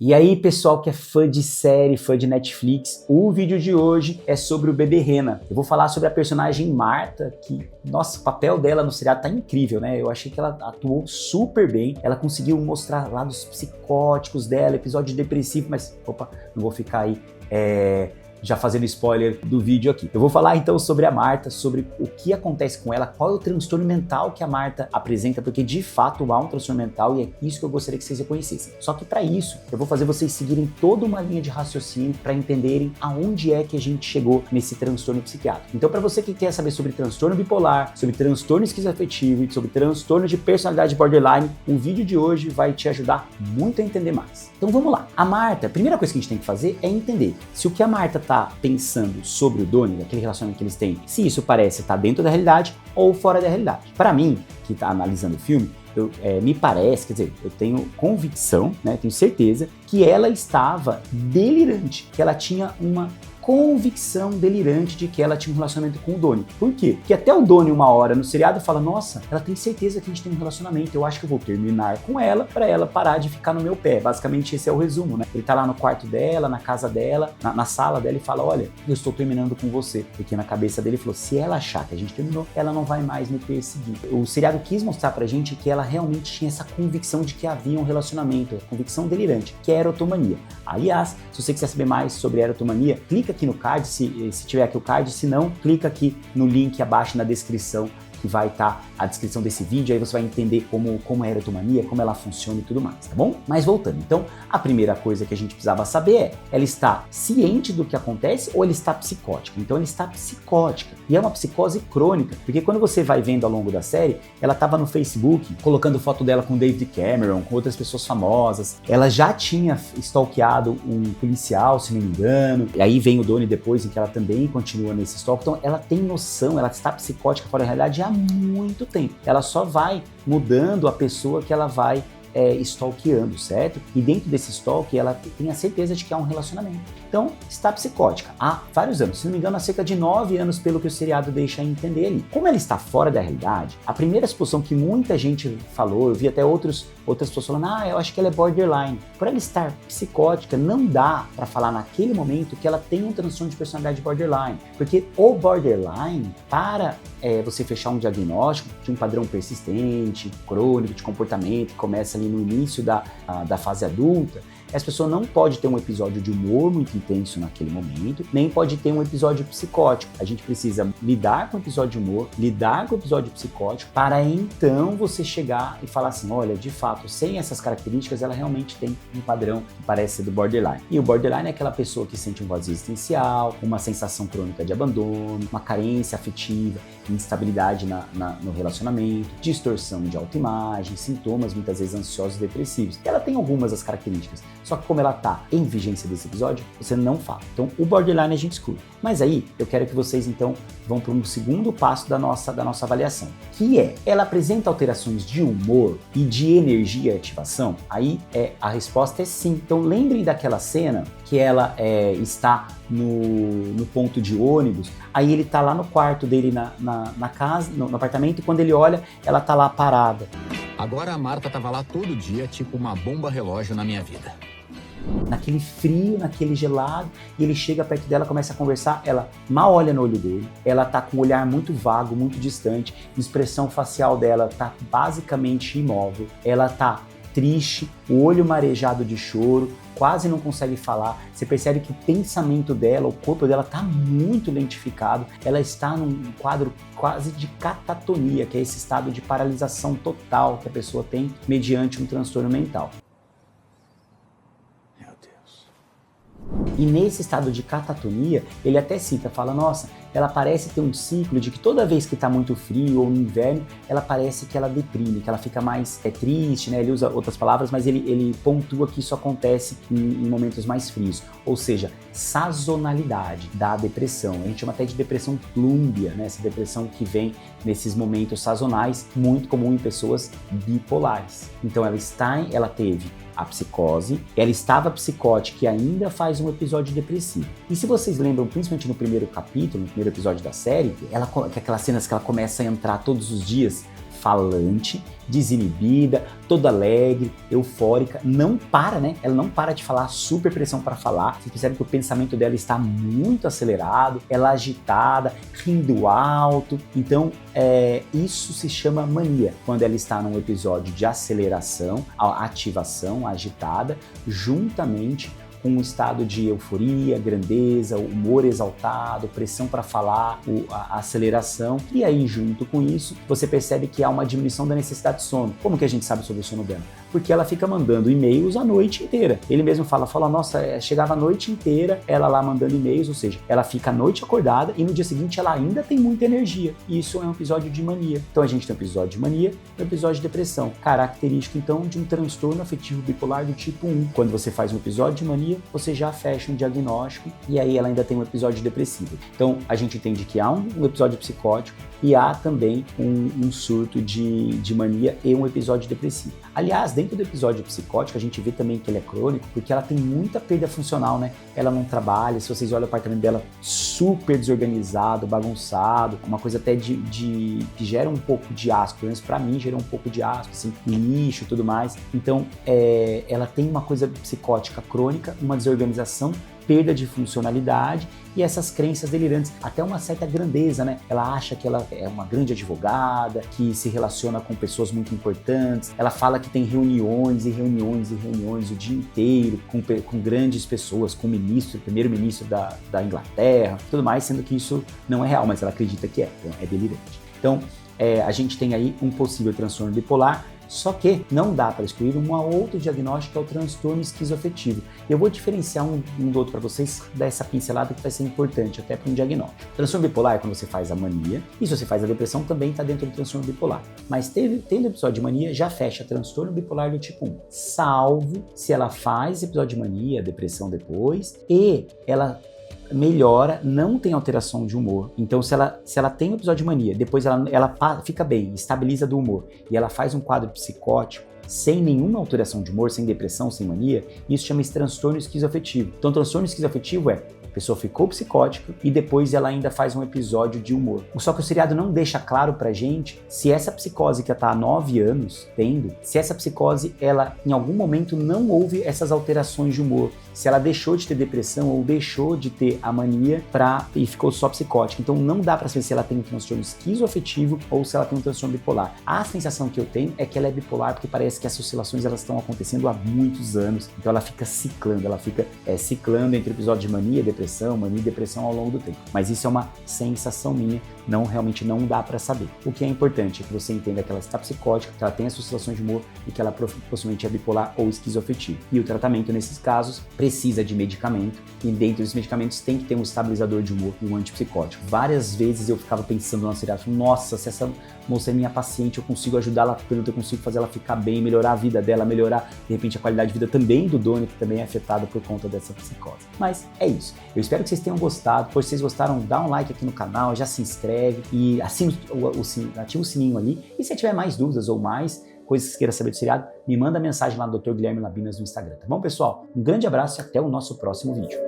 E aí, pessoal que é fã de série, fã de Netflix, o vídeo de hoje é sobre o bebê Rena. Eu vou falar sobre a personagem Marta, que, nossa, o papel dela no seriado tá incrível, né? Eu achei que ela atuou super bem, ela conseguiu mostrar lados psicóticos dela, episódio depressivo, mas, opa, não vou ficar aí já fazendo spoiler do vídeo aqui. Eu vou falar então sobre a Marta, sobre o que acontece com ela, qual é o transtorno mental que a Marta apresenta, porque de fato há um transtorno mental e é isso que eu gostaria que vocês reconhecessem. Só que para isso, eu vou fazer vocês seguirem toda uma linha de raciocínio para entenderem aonde é que a gente chegou nesse transtorno psiquiátrico. Então, para você que quer saber sobre transtorno bipolar, sobre transtorno esquizoafetivo e sobre transtorno de personalidade borderline, o vídeo de hoje vai te ajudar muito a entender mais. Então vamos lá. A Marta, a primeira coisa que a gente tem que fazer é entender se o que a Marta tá pensando sobre o Donnie, aquele relacionamento que eles têm, se isso parece estar dentro da realidade ou fora da realidade. Para mim, que tá analisando o filme, me parece, quer dizer, eu tenho convicção, né, tenho certeza que ela estava delirante, que ela tinha uma convicção delirante de que ela tinha um relacionamento com o Donnie. Por quê? Porque até o Donnie, uma hora no seriado, fala: nossa, ela tem certeza que a gente tem um relacionamento, eu acho que eu vou terminar com ela pra ela parar de ficar no meu pé. Basicamente esse é o resumo, né? Ele tá lá no quarto dela, na casa dela, na sala dela e fala: olha, eu estou terminando com você. Porque na cabeça dele ele falou: se ela achar que a gente terminou, ela não vai mais me perseguir. O seriado quis mostrar pra gente que ela realmente tinha essa convicção de que havia um relacionamento, convicção delirante, que é a erotomania. Aliás, se você quiser saber mais sobre a erotomania, clica aqui no card, se tiver aqui o card, se não, clica aqui no link abaixo na descrição, que vai estar a descrição desse vídeo, aí você vai entender como é a erotomania, como ela funciona e tudo mais, tá bom? Mas voltando, então, a primeira coisa que a gente precisava saber é, ela está ciente do que acontece ou ela está psicótica? Então ela está psicótica, e é uma psicose crônica, porque quando você vai vendo ao longo da série, ela estava no Facebook, colocando foto dela com David Cameron, com outras pessoas famosas, ela já tinha stalkeado um policial, se não me engano, e aí vem o Donnie depois, em que ela também continua nesse stalk, então ela tem noção, ela está psicótica fora da realidade há muito tempo. Ela só vai mudando a pessoa que ela vai stalkeando, certo? E dentro desse stalk ela tem a certeza de que há um relacionamento. Então, está psicótica há vários anos, se não me engano há cerca de 9 anos, pelo que o seriado deixa entender ali. Como ela está fora da realidade, a primeira suposição que muita gente falou, eu vi até outras pessoas falando: eu acho que ela é borderline. Por ela estar psicótica, não dá para falar naquele momento que ela tem um transtorno de personalidade borderline, porque o borderline, para você fechar um diagnóstico de um padrão persistente, crônico, de comportamento, que começa ali no início da fase adulta, essa pessoa não pode ter um episódio de humor muito intenso naquele momento, nem pode ter um episódio psicótico. A gente precisa lidar com o episódio de humor, lidar com o episódio psicótico, para então você chegar e falar assim: olha, de fato, sem essas características, ela realmente tem um padrão que parece ser do borderline. E o borderline é aquela pessoa que sente um vazio existencial, uma sensação crônica de abandono, uma carência afetiva, instabilidade no relacionamento, distorção de autoimagem, sintomas muitas vezes ansiosos e depressivos. Ela tem algumas das características, só que como ela tá em vigência desse episódio, você não fala. Então o borderline a gente exclui. Mas aí eu quero que vocês então vão para um segundo passo da nossa avaliação, que é: ela apresenta alterações de humor e de energia e ativação? Aí a resposta é sim. Então lembrem daquela cena que ela está no ponto de ônibus, aí ele tá lá no quarto dele na casa, no apartamento, e quando ele olha, ela tá lá parada. Agora a Marta tava lá todo dia, tipo uma bomba relógio na minha vida. Naquele frio, naquele gelado, e ele chega perto dela, começa a conversar, ela mal olha no olho dele, ela tá com um olhar muito vago, muito distante, a expressão facial dela tá basicamente imóvel, ela tá triste, o olho marejado de choro, quase não consegue falar. Você percebe que o pensamento dela, o corpo dela está muito lentificado, ela está num quadro quase de catatonia, que é esse estado de paralisação total que a pessoa tem mediante um transtorno mental. Meu Deus. E nesse estado de catatonia, ele até cita, fala: nossa, ela parece ter um ciclo de que toda vez que está muito frio ou no inverno, ela parece que ela deprime, que ela fica mais triste, né? Ele usa outras palavras, mas ele pontua que isso acontece em momentos mais frios. Ou seja, sazonalidade da depressão. A gente chama até de depressão plúmbia, né? Essa depressão que vem nesses momentos sazonais, muito comum em pessoas bipolares. Então ela teve a psicose, ela estava psicótica e ainda faz um episódio depressivo. E se vocês lembram, principalmente no primeiro capítulo, no primeiro episódio da série, aquelas cenas que ela começa a entrar todos os dias falante, desinibida, toda alegre, eufórica, não para, né? Ela não para de falar, super pressão para falar. Você percebe que o pensamento dela está muito acelerado, ela agitada, rindo alto. Então, isso se chama mania, quando ela está num episódio de aceleração, ativação, agitada, juntamente com um estado de euforia, grandeza, humor exaltado, pressão para falar, a aceleração. E aí, junto com isso, você percebe que há uma diminuição da necessidade de sono. Como que a gente sabe sobre o sono dela? Porque ela fica mandando e-mails a noite inteira. Ele mesmo fala, nossa, chegava a noite inteira ela lá mandando e-mails, ou seja, ela fica a noite acordada e no dia seguinte ela ainda tem muita energia. Isso é um episódio de mania. Então a gente tem um episódio de mania e um episódio de depressão. Característico, então, de um transtorno afetivo bipolar do tipo 1. Quando você faz um episódio de mania, você já fecha um diagnóstico e aí ela ainda tem um episódio depressivo. Então a gente entende que há um episódio psicótico e há também um surto de mania e um episódio depressivo. Aliás, dentro do episódio psicótico, a gente vê também que ele é crônico, porque ela tem muita perda funcional, né? Ela não trabalha, se vocês olham o apartamento dela, super desorganizado, bagunçado, uma coisa até que gera um pouco de asco, pelo menos pra mim gera um pouco de asco, assim, lixo e tudo mais. Então, ela tem uma coisa psicótica crônica, uma desorganização, perda de funcionalidade e essas crenças delirantes, até uma certa grandeza, né? Ela acha que ela é uma grande advogada, que se relaciona com pessoas muito importantes, ela fala que tem reuniões e reuniões e reuniões o dia inteiro com grandes pessoas, com o primeiro-ministro da Inglaterra, tudo mais, sendo que isso não é real, mas ela acredita que então é delirante. Então, a gente tem aí um possível transtorno bipolar, só que não dá para excluir um outro diagnóstico, que é o transtorno esquizoafetivo. Eu vou diferenciar um do outro para vocês, dar essa pincelada que vai ser importante até para um diagnóstico. Transtorno bipolar é quando você faz a mania, e se você faz a depressão também está dentro do transtorno bipolar. Mas tendo episódio de mania, já fecha transtorno bipolar do tipo 1. Salvo se ela faz episódio de mania, depressão depois, e ela melhora, não tem alteração de humor. Então, se ela tem um episódio de mania, depois ela fica bem, estabiliza do humor, e ela faz um quadro psicótico, sem nenhuma alteração de humor, sem depressão, sem mania, isso chama-se transtorno esquizoafetivo. Então, transtorno esquizoafetivo a pessoa ficou psicótica e depois ela ainda faz um episódio de humor. Só que o seriado não deixa claro pra gente se essa psicose que ela tá há 9 anos tendo, se essa psicose, ela em algum momento não houve essas alterações de humor, se ela deixou de ter depressão ou deixou de ter a mania e ficou só psicótica. Então não dá pra saber se ela tem um transtorno esquizoafetivo ou se ela tem um transtorno bipolar. A sensação que eu tenho é que ela é bipolar porque parece que as oscilações elas estão acontecendo há muitos anos. Então ela fica ciclando, ciclando entre episódios de mania, mania e depressão ao longo do tempo. Mas isso é uma sensação minha, realmente não dá pra saber. O que é importante é que você entenda que ela está psicótica, que ela tem as oscilações de humor e que ela possivelmente é bipolar ou esquizoafetivo. E o tratamento nesses casos precisa de medicamento e dentro dos medicamentos tem que ter um estabilizador de humor e um antipsicótico. Várias vezes eu ficava pensando na seriado, nossa, se essa moça é minha paciente, eu consigo ajudá-la, eu consigo fazer ela ficar bem, melhorar a vida dela, melhorar de repente a qualidade de vida também do dono, que também é afetado por conta dessa psicose. Mas é isso. Eu espero que vocês tenham gostado. Se vocês gostaram, dá um like aqui no canal, já se inscreve e ativa o sininho ali. E se tiver mais dúvidas ou mais coisas que queira saber do seriado, me manda mensagem lá no Dr. Guilherme Labinas no Instagram, tá bom, pessoal? Um grande abraço e até o nosso próximo vídeo.